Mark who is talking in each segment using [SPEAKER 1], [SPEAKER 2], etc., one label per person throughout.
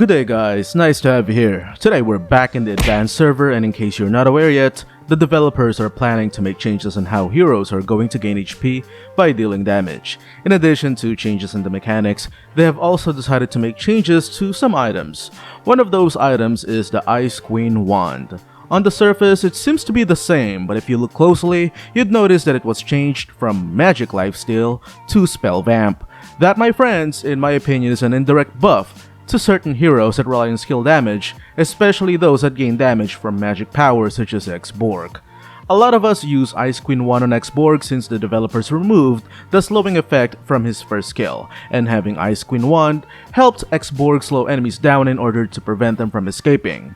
[SPEAKER 1] Good day guys, nice to have you here. Today we're back in the advanced server, and in case you're not aware yet, the developers are planning to make changes on how heroes are going to gain HP by dealing damage. In addition to changes in the mechanics, they have also decided to make changes to some items. One of those items is the Ice Queen Wand. On the surface, it seems to be the same, but if you look closely, you'd notice that it was changed from Magic Lifesteal to Spell Vamp. That, my friends, in my opinion, is an indirect buff to certain heroes that rely on skill damage, especially those that gain damage from magic powers such as X.Borg. A lot of us use Ice Queen 1 on X.Borg since the developers removed the slowing effect from his first skill, and having Ice Queen 1 helped X.Borg slow enemies down in order to prevent them from escaping.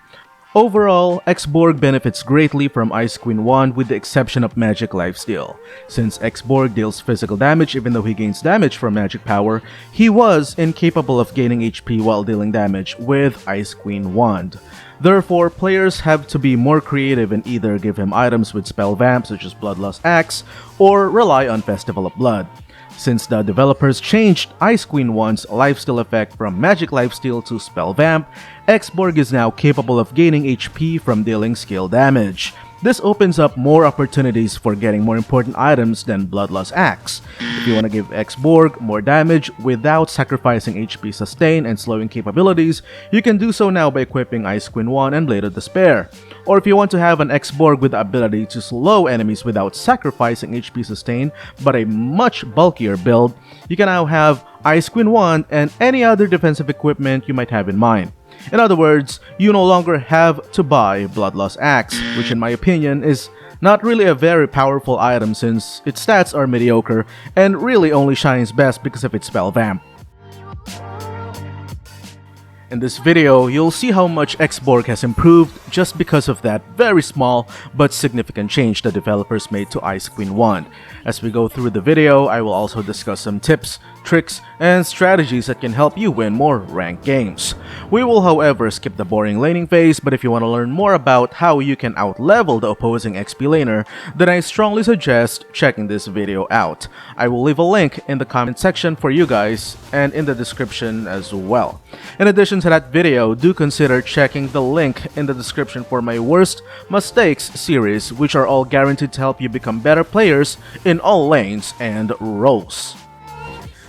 [SPEAKER 1] Overall, X.Borg benefits greatly from Ice Queen 1 with the exception of Magic Lifesteal. Since X.Borg deals physical damage even though he gains damage from magic power, he was incapable of gaining HP while dealing damage with Ice Queen Wand. Therefore, players have to be more creative and either give him items with Spell Vamp such as Bloodlust Axe or rely on Festival of Blood. Since the developers changed Ice Queen 1's lifesteal effect from Magic Lifesteal to Spell Vamp, X.Borg is now capable of gaining HP from dealing skill damage. This opens up more opportunities for getting more important items than Bloodlust Axe. If you want to give X.Borg more damage without sacrificing HP sustain and slowing capabilities, you can do so now by equipping Ice Queen 1 and Blade of Despair. Or if you want to have an X.Borg with the ability to slow enemies without sacrificing HP sustain but a much bulkier build, you can now have Ice Queen 1 and any other defensive equipment you might have in mind. In other words, you no longer have to buy Bloodlust Axe, which in my opinion is not really a very powerful item since its stats are mediocre and really only shines best because of its Spell Vamp. In this video, you'll see how much X.Borg has improved just because of that very small but significant change the developers made to Ice Queen 1. As we go through the video, I will also discuss some tips, tricks, and strategies that can help you win more ranked games. We will however skip the boring laning phase, but if you want to learn more about how you can outlevel the opposing XP laner, then I strongly suggest checking this video out. I will leave a link in the comment section for you guys and in the description as well. In addition to that video, do consider checking the link in the description for my Worst Mistakes series, which are all guaranteed to help you become better players in all lanes and roles.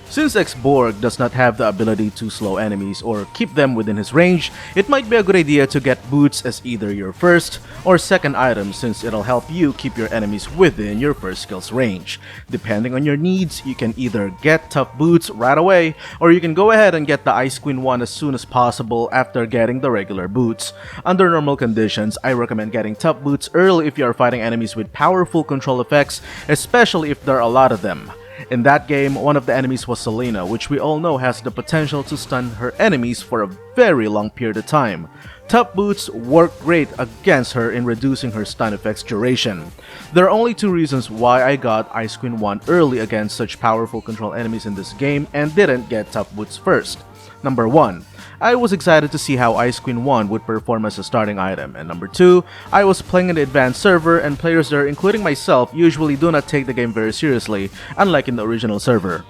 [SPEAKER 1] Since X.Borg does not have the ability to slow enemies or keep them within his range, it might be a good idea to get boots as either your first or second item since it'll help you keep your enemies within your first skill's range. Depending on your needs, you can either get tough boots right away or you can go ahead and get the Ice Queen 1 as soon as possible after getting the regular boots. Under normal conditions, I recommend getting tough boots early if you are fighting enemies with powerful control effects, especially if there are a lot of them. In that game, one of the enemies was Selena, which we all know has the potential to stun her enemies for a very long period of time. Tough boots work great against her in reducing her stun effect's duration. There are only two reasons why I got Ice Queen 1 early against such powerful control enemies in this game and didn't get tough boots first. Number 1. I was excited to see how Ice Queen 1 would perform as a starting item, and number 2, I was playing in the advanced server and players there, including myself, usually do not take the game very seriously, unlike in the original server.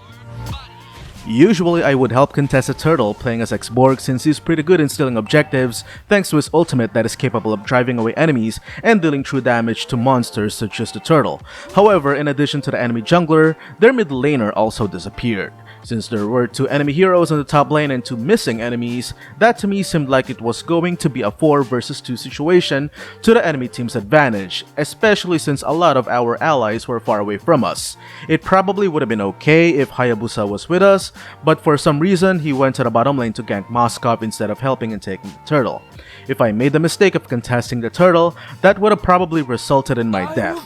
[SPEAKER 1] Usually I would help contest a turtle playing as X.Borg since he's pretty good in stealing objectives thanks to his ultimate that is capable of driving away enemies and dealing true damage to monsters such as the turtle. However, in addition to the enemy jungler, their mid laner also disappeared. Since there were 2 enemy heroes on the top lane and 2 missing enemies, that to me seemed like it was going to be a 4 versus 2 situation to the enemy team's advantage, especially since a lot of our allies were far away from us. It probably would have been okay if Hayabusa was with us, but for some reason he went to the bottom lane to gank Moskov instead of helping and taking the turtle. If I made the mistake of contesting the turtle, that would have probably resulted in my death.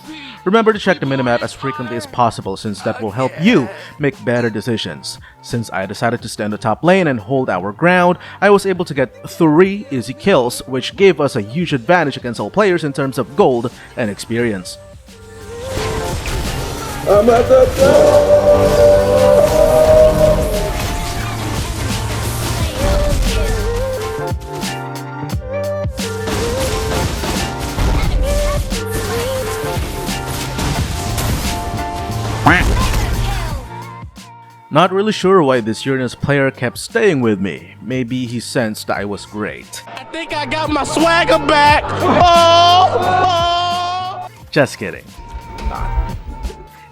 [SPEAKER 1] Remember to check the minimap as frequently as possible since that will help you make better decisions. Since I decided to stay on the top lane and hold our ground, I was able to get 3 easy kills, which gave us a huge advantage against all players in terms of gold and experience. I'm at the Not really sure why this Uranus player kept staying with me. Maybe he sensed that I was great.
[SPEAKER 2] I think I got my swagger back! Oh!
[SPEAKER 1] Just kidding.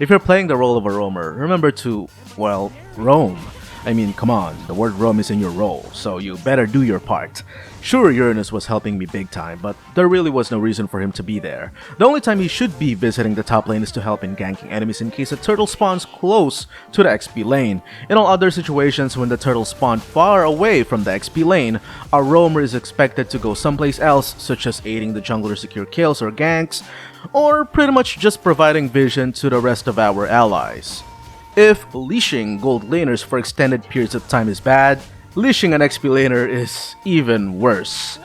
[SPEAKER 1] If you're playing the role of a roamer, remember to, well, roam. I mean, come on, the word roam is in your role, so you better do your part. Sure, Uranus was helping me big time, but there really was no reason for him to be there. The only time he should be visiting the top lane is to help in ganking enemies in case a turtle spawns close to the XP lane. In all other situations, when the turtle spawned far away from the XP lane, a roamer is expected to go someplace else, such as aiding the jungler secure kills or ganks, or pretty much just providing vision to the rest of our allies. If leashing gold laners for extended periods of time is bad, leashing an XP laner is even worse.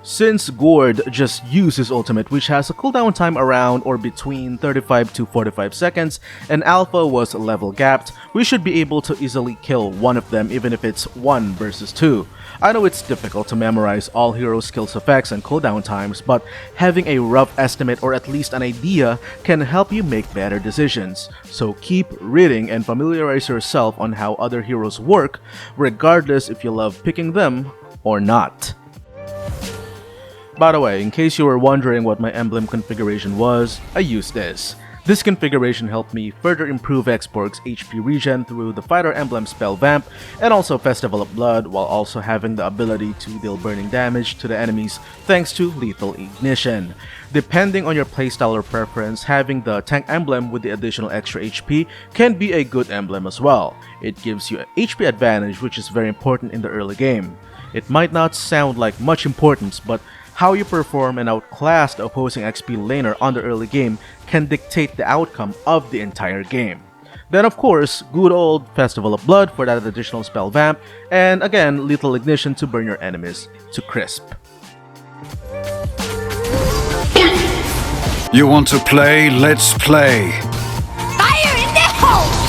[SPEAKER 1] Since Gord just used his ultimate, which has a cooldown time around or between 35 to 45 seconds, and Alpha was level gapped, we should be able to easily kill one of them even if it's 1 versus 2. I know it's difficult to memorize all hero skills effects and cooldown times, but having a rough estimate or at least an idea can help you make better decisions. So keep reading and familiarize yourself on how other heroes work, regardless if you love picking them or not. By the way, in case you were wondering what my emblem configuration was, I used this. This configuration helped me further improve X.Borg's HP regen through the Fighter Emblem spell Vamp and also Festival of Blood, while also having the ability to deal burning damage to the enemies thanks to Lethal Ignition. Depending on your playstyle or preference, having the tank emblem with the additional extra HP can be a good emblem as well. It gives you an HP advantage, which is very important in the early game. It might not sound like much importance, but how you perform and outclass the opposing XP laner on the early game can dictate the outcome of the entire game. Then of course, good old Festival of Blood for that additional spell Vamp, and again, Lethal Ignition to burn your enemies to crisp.
[SPEAKER 3] You want to play? Let's play!
[SPEAKER 4] Fire in the hole!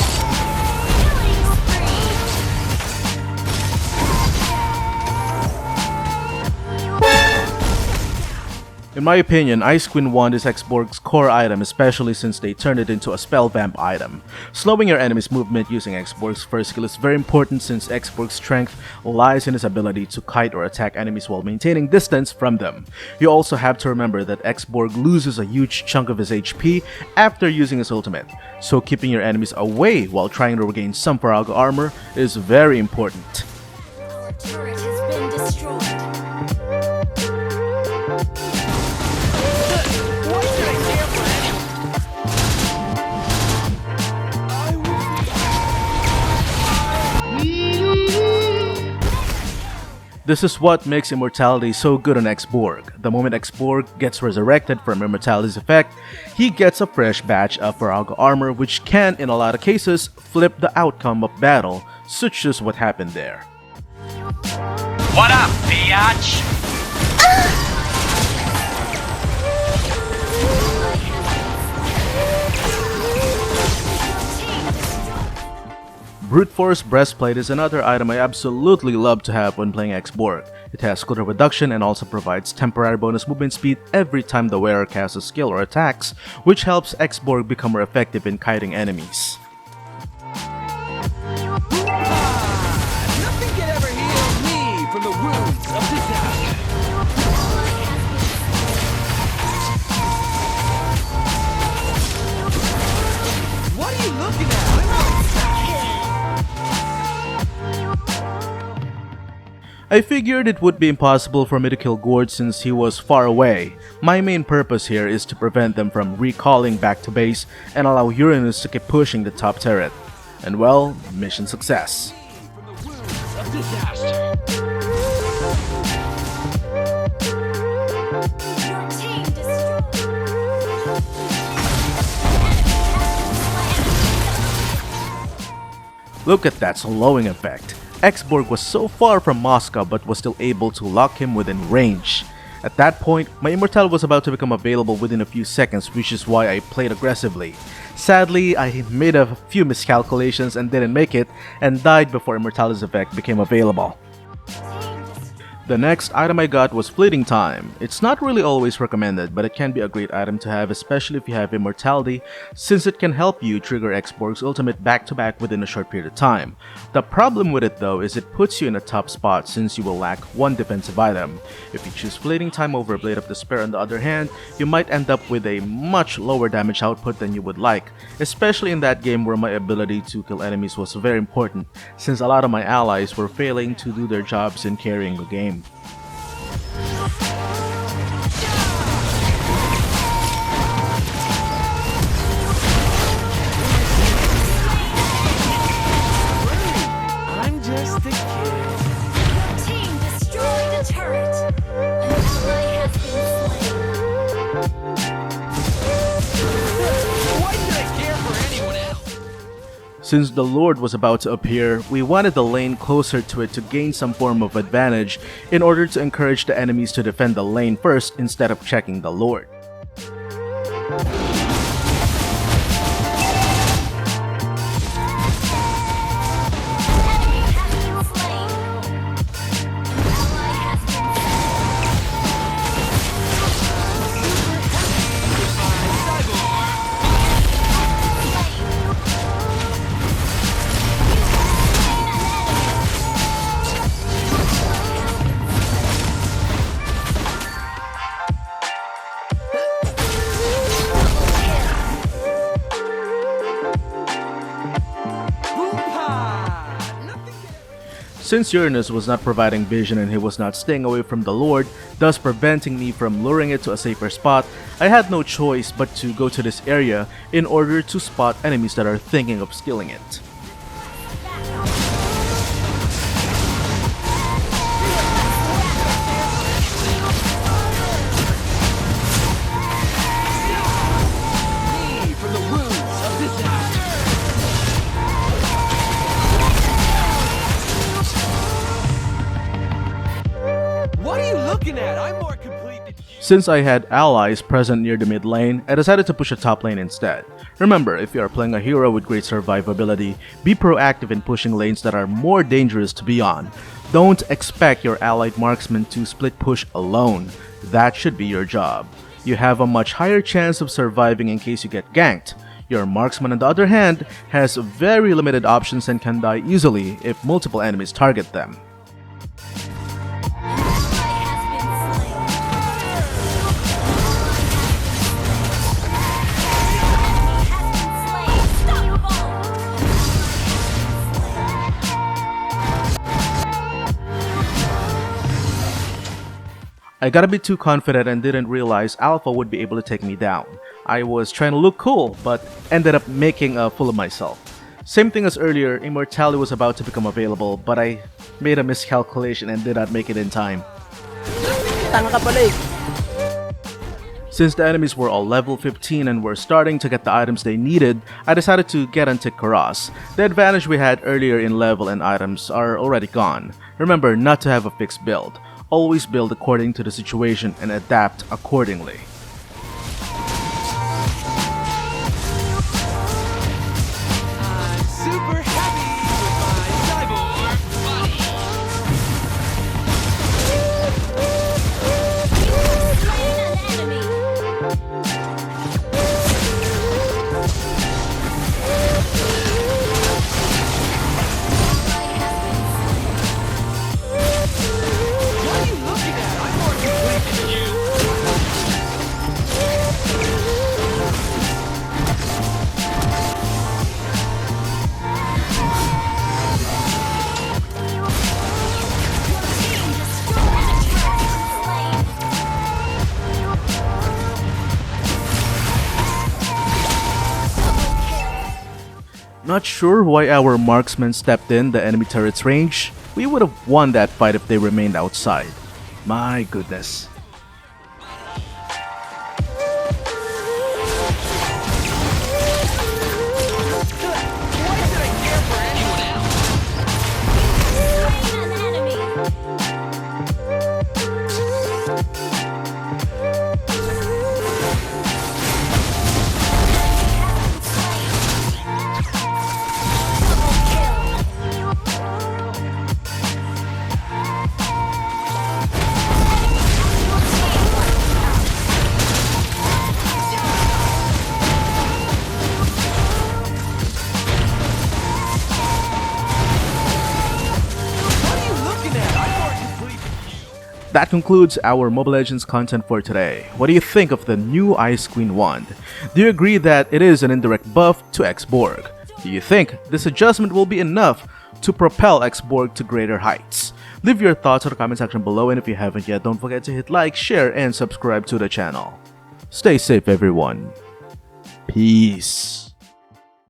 [SPEAKER 1] In my opinion, Ice Queen Wand is X.Borg's core item, especially since they turned it into a spell vamp item. Slowing your enemy's movement using X.Borg's first skill is very important since X.Borg's strength lies in his ability to kite or attack enemies while maintaining distance from them. You also have to remember that X.Borg loses a huge chunk of his HP after using his ultimate, so keeping your enemies away while trying to regain some Farago armor is very important.
[SPEAKER 4] Our turret has been destroyed.
[SPEAKER 1] This is what makes Immortality so good on X.Borg. The moment X.Borg gets resurrected from Immortality's effect, he gets a fresh batch of Farago armor, which can, in a lot of cases, flip the outcome of battle, such as what happened there.
[SPEAKER 5] What up, biatch?
[SPEAKER 1] Brute Force Breastplate is another item I absolutely love to have when playing X.Borg. It has cooldown reduction and also provides temporary bonus movement speed every time the wearer casts a skill or attacks, which helps X.Borg become more effective in kiting enemies.
[SPEAKER 2] Nothing can ever heal me from the wounds of disaster. What are you looking at?
[SPEAKER 1] I figured it would be impossible for me to kill Gord since he was far away. My main purpose here is to prevent them from recalling back to base and allow Uranus to keep pushing the top turret. And well, mission success.
[SPEAKER 2] From the wounds of disaster.
[SPEAKER 4] Your team destroyed.
[SPEAKER 1] Look at that slowing effect. X.Borg was so far from Moscow but was still able to lock him within range. At that point, my Immortal was about to become available within a few seconds, which is why I played aggressively. Sadly, I made a few miscalculations and didn't make it, and died before Immortality's effect became available. The next item I got was Fleeting Time. It's not really always recommended, but it can be a great item to have, especially if you have Immortality, since it can help you trigger X.Borg's ultimate back-to-back within a short period of time. The problem with it though is it puts you in a tough spot since you will lack one defensive item. If you choose Fleeting Time over Blade of Despair on the other hand, you might end up with a much lower damage output than you would like, especially in that game where my ability to kill enemies was very important, since a lot of my allies were failing to do their jobs in carrying the game.
[SPEAKER 2] I'm just a kid.
[SPEAKER 4] Your team destroyed a turret. An ally has been slain.
[SPEAKER 2] Why should I care for anyone else?
[SPEAKER 1] Since the Lord was about to appear, we wanted the lane closer to it to gain some form of advantage in order to encourage the enemies to defend the lane first instead of checking the Lord.
[SPEAKER 4] Enemy has been slain. An ally has been
[SPEAKER 1] Since Uranus was not providing vision and he was not staying away from the Lord, thus preventing me from luring it to a safer spot, I had no choice but to go to this area in order to spot enemies that are thinking of skilling it.
[SPEAKER 2] Me from the wounds of disaster. What are you looking at? I'm more complete than you.
[SPEAKER 1] Since I had allies present near the mid lane, I decided to push a top lane instead. Remember, if you are playing a hero with great survivability, be proactive in pushing lanes that are more dangerous to be on. Don't expect your allied marksman to split push alone. That should be your job. You have a much higher chance of surviving in case you get ganked. Your marksman on the other hand has very limited options and can die easily if multiple enemies target them. I got a bit too confident and didn't realize Alpha would be able to take me down. I was trying to look cool, but ended up making a fool of myself. Same thing as earlier, Immortality was about to become available, but I made a miscalculation and did not make it in time. Since the enemies were all level 15 and were starting to get the items they needed, I decided to get onto Karas. The advantage we had earlier in level and items are already gone. Remember not to have a fixed build. Always build according to the situation and adapt accordingly.
[SPEAKER 2] I'm super happy with my cyborg body.
[SPEAKER 4] slain an enemy.
[SPEAKER 2] What are you looking at? I'm more complete than you.
[SPEAKER 4] Team destroyed a turret. Slain.
[SPEAKER 1] Not sure why our marksman stepped in the enemy turret's range. We would have won that fight if they remained outside. My goodness.
[SPEAKER 2] Why should I care for anyone else?
[SPEAKER 4] Slain an enemy. Double kill.
[SPEAKER 1] That concludes our Mobile Legends content for today. What do you think of the new Ice Queen wand? Do you agree that it is an indirect buff to X.Borg? Do you think this adjustment will be enough to propel X.Borg to greater heights? Leave your thoughts in the comment section below, and if you haven't yet, don't forget to hit like, share, and subscribe to the channel. Stay safe everyone. Peace.